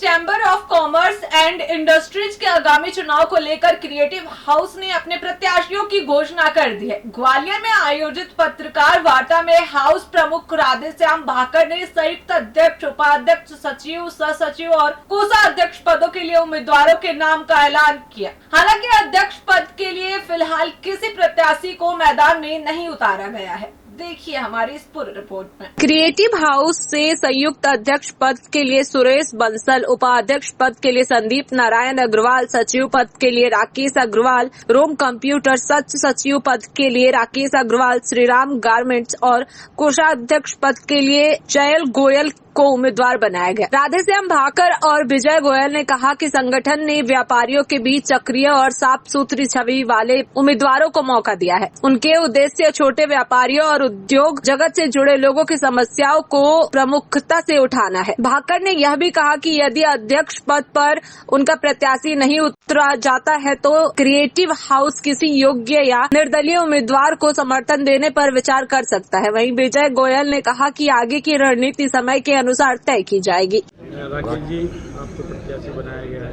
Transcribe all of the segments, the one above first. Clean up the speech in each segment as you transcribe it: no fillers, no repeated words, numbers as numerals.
Chamber of commerce and industries के आगामी चुनाव को लेकर क्रिएटिव हाउस ने अपने प्रत्याशियों की घोषणा कर दी है। ग्वालियर में आयोजित पत्रकार वार्ता में हाउस प्रमुख राधेश्याम भाकर ने संयुक्त अध्यक्ष, उपाध्यक्ष, सचिव, सह सचिव और कोषाध्यक्ष पदों के लिए उम्मीदवारों के नाम का ऐलान किया। हालांकि अध्यक्ष पद के लिए फिलहाल किसी प्रत्याशी को मैदान में नहीं उतारा गया है। देखिए हमारी इस पूरी रिपोर्ट में। क्रिएटिव हाउस से संयुक्त अध्यक्ष पद के लिए सुरेश बंसल, उपाध्यक्ष पद के लिए संदीप नारायण अग्रवाल, सचिव पद के लिए राकेश अग्रवाल, रोम कंप्यूटर सचिव पद के लिए राकेश अग्रवाल, श्रीराम गारमेंट्स और कोषाध्यक्ष पद के लिए चयल गोयल को उम्मीदवार बनाया गया। राधेश्याम भाकर और विजय गोयल ने कहा कि संगठन ने व्यापारियों के बीच सक्रिय और साफ सुथरी छवि वाले उम्मीदवारों को मौका दिया है। उनके उद्देश्य छोटे व्यापारियों और उद्योग जगत से जुड़े लोगों की समस्याओं को प्रमुखता से उठाना है। भाकर ने यह भी कहा कि यदि अध्यक्ष पद पर उनका प्रत्याशी नहीं उतरा जाता है तो क्रिएटिव हाउस किसी योग्य या निर्दलीय उम्मीदवार को समर्थन देने पर विचार कर सकता है। वहीं विजय गोयल ने कहा कि आगे की रणनीति समय के अनुसार तय की जाएगी। राकेश जी, आपको प्रत्याशी बनाया गया है,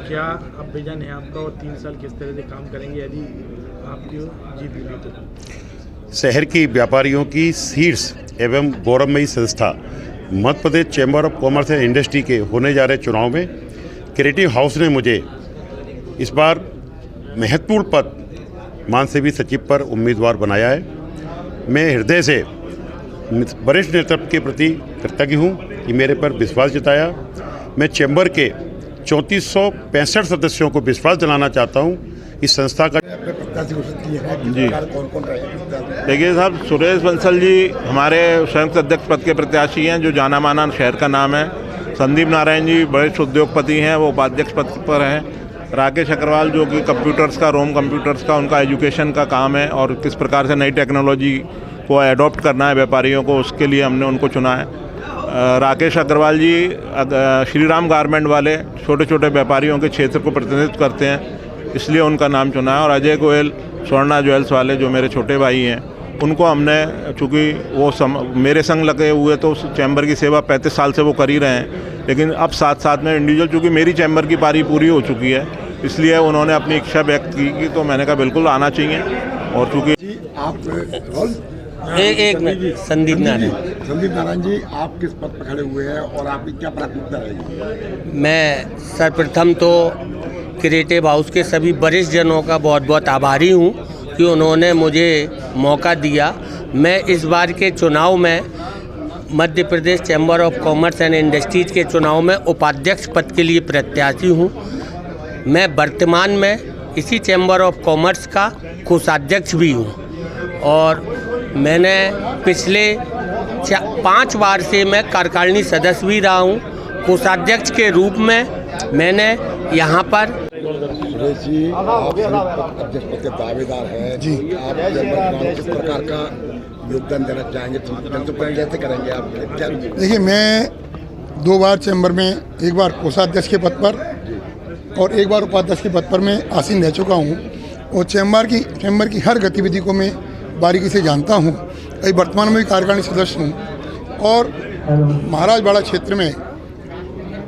क्या अब विजन है आपका और 3 साल किस तरह से काम करेंगे यदि आपकी जीत मिली तो? शहर की व्यापारियों की शीर्ष एवं गौरवमयी संस्था Madhya Pradesh chamber of commerce and industry के होने जा रहे चुनाव में क्रिएटिव हाउस ने मुझे इस बार महत्वपूर्ण पद महासेवी सचिव पर उम्मीदवार बनाया है। मैं हृदय से वरिष्ठ नेतृत्व के प्रति कृतज्ञ हूँ कि मेरे पर विश्वास जताया। मैं चैम्बर के 3465 सदस्यों को विश्वास दिलाना चाहता हूँ इस संस्था का। जी देखिए साहब, सुरेश बंसल जी हमारे संयुक्त अध्यक्ष पद के प्रत्याशी हैं जो जाना माना शहर का नाम है। संदीप नारायण जी वरिष्ठ उद्योगपति हैं, वो उपाध्यक्ष पद पर हैं। राकेश अग्रवाल जो कि कंप्यूटर्स का, रोम कंप्यूटर्स का उनका एजुकेशन का काम है और किस प्रकार से नई टेक्नोलॉजी को एडॉप्ट करना है व्यापारियों को, उसके लिए हमने उनको चुना है। राकेश अग्रवाल जी श्रीराम गारमेंट वाले छोटे छोटे व्यापारियों के क्षेत्र को प्रतिनिधित्व करते हैं, इसलिए उनका नाम चुना है। और अजय गोयल स्वर्णा ज्वेल्स वाले जो मेरे छोटे भाई हैं, उनको हमने, चूँकि वो मेरे संग लगे हुए तो उस चैम्बर की सेवा 35 साल से वो कर ही रहे हैं, लेकिन अब साथ साथ में इंडिविजुअल, चूँकि मेरी चैम्बर की पारी पूरी हो चुकी है, इसलिए उन्होंने अपनी इच्छा व्यक्त की तो मैंने कहा बिल्कुल आना चाहिए। और चूँकि एक मिनट, संदीप नारायण जी, आप किस पद पर खड़े हुए हैं और आपकी क्या प्राथमिकता रहेगी? मैं सर्वप्रथम तो क्रिएटिव हाउस के सभी वरिष्ठ जनों का बहुत बहुत आभारी हूँ कि उन्होंने मुझे मौका दिया। मैं इस बार के चुनाव में Madhya Pradesh chamber of commerce and industries के चुनाव में उपाध्यक्ष पद के लिए प्रत्याशी हूँ। मैं वर्तमान में इसी चैम्बर ऑफ कॉमर्स का कोषाध्यक्ष भी हूँ और मैंने पिछले 5 बार से मैं कार्यकारिणी सदस्य भी रहा हूँ। कोषाध्यक्ष के रूप में मैंने यहाँ पर सुरेश जी, आप अध्यक्ष पद के दावेदार हैं जी, आप किस प्रकार का योगदान देना चाहेंगे? कैसे करेंगे आप? क्या? देखिए, मैं 2 बार चैम्बर में, एक बार कोषाध्यक्ष के पद पर और एक बार उपाध्यक्ष के पद पर मैं आसीन रह चुका हूँ और चैम्बर की हर गतिविधि को मैं बारीकी से जानता हूँ। अभी वर्तमान में भी कार्यकारिणी सदस्य हूँ और महाराजवाड़ा क्षेत्र में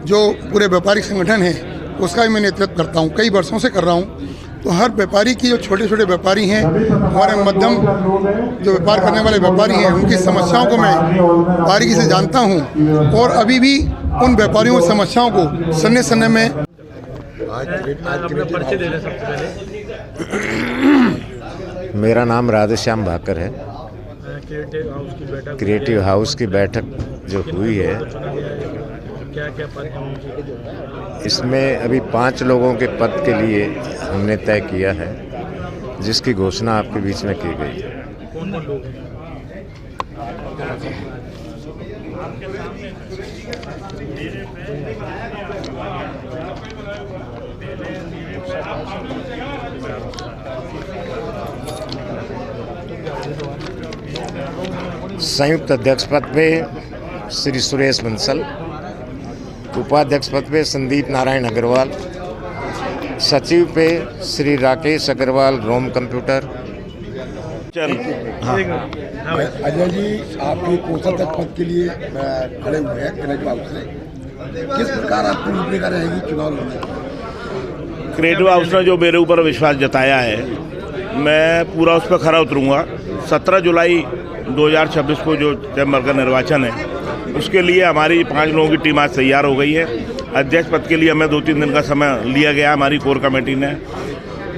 जो पूरे व्यापारिक संगठन है उसका भी मैं नेतृत्व करता हूँ, कई वर्षों से कर रहा हूँ। तो हर व्यापारी की, जो छोटे छोटे व्यापारी हैं, हमारे मध्यम जो व्यापार करने वाले व्यापारी हैं, उनकी समस्याओं को मैं बारीकी से जानता हूँ और अभी भी उन व्यापारियों की समस्याओं को सुनने में मेरा नाम राधेश्याम भाकर है। क्रिएटिव हाउस की बैठक जो हुई है, इसमें अभी 5 लोगों के पद के लिए हमने तय किया है, जिसकी घोषणा आपके बीच में की गई है। संयुक्त अध्यक्ष पद पे श्री सुरेश बंसल, उपाध्यक्ष पद पे संदीप नारायण अग्रवाल, सचिव पे श्री राकेश अग्रवाल, रोम कंप्यूटर। अजय जी, आपके कोषाध्यक्ष पद के लिए खड़े हुए हैं क्रिएटिव हाउस से किस प्रकार आपकी भूमिका रहेगी चुनाव लड़ने में? क्रिएटिव हाउस ने जो मेरे ऊपर विश्वास जताया है, मैं पूरा उस पर खरा उतरूँगा। 17 जुलाई 2026 को जो चैम्बर का निर्वाचन है, उसके लिए हमारी 5 लोगों की टीम आज तैयार हो गई है। अध्यक्ष पद के लिए हमें 2-3 दिन का समय लिया गया हमारी कोर कमेटी ने।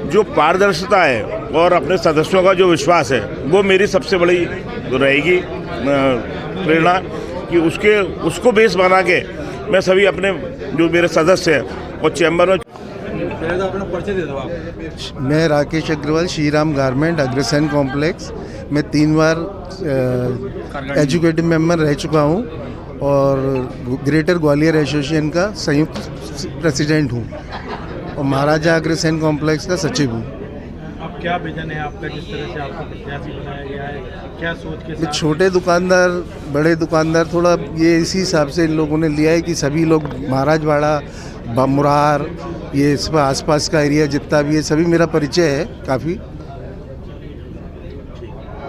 जो पारदर्शिता है और अपने सदस्यों का जो विश्वास है, वो मेरी सबसे बड़ी रहेगी प्रेरणा कि उसको बेस बना के मैं सभी अपने जो मेरे सदस्य हैं और चैम्बर में। मैं राकेश अग्रवाल, श्रीराम गारमेंट अग्रसेन कॉम्प्लेक्स में 3 बार एजुकेटिव मेंबर रह चुका हूं और ग्रेटर ग्वालियर एसोसिएशन का संयुक्त प्रेसिडेंट हूं और महाराजा अग्रसेन कॉम्प्लेक्स का सचिव हूं। अब क्या विजन है आपका, जिस तरह से आपको प्रत्याशी बनाया गया है, क्या सोच के साथ? छोटे दुकानदार, बड़े दुकानदार, थोड़ा ये इसी हिसाब से इन लोगों ने लिया है कि सभी लोग महाराजवाड़ा, मुरार, ये इस पर आसपास का एरिया जितना भी है, सभी मेरा परिचय है काफ़ी।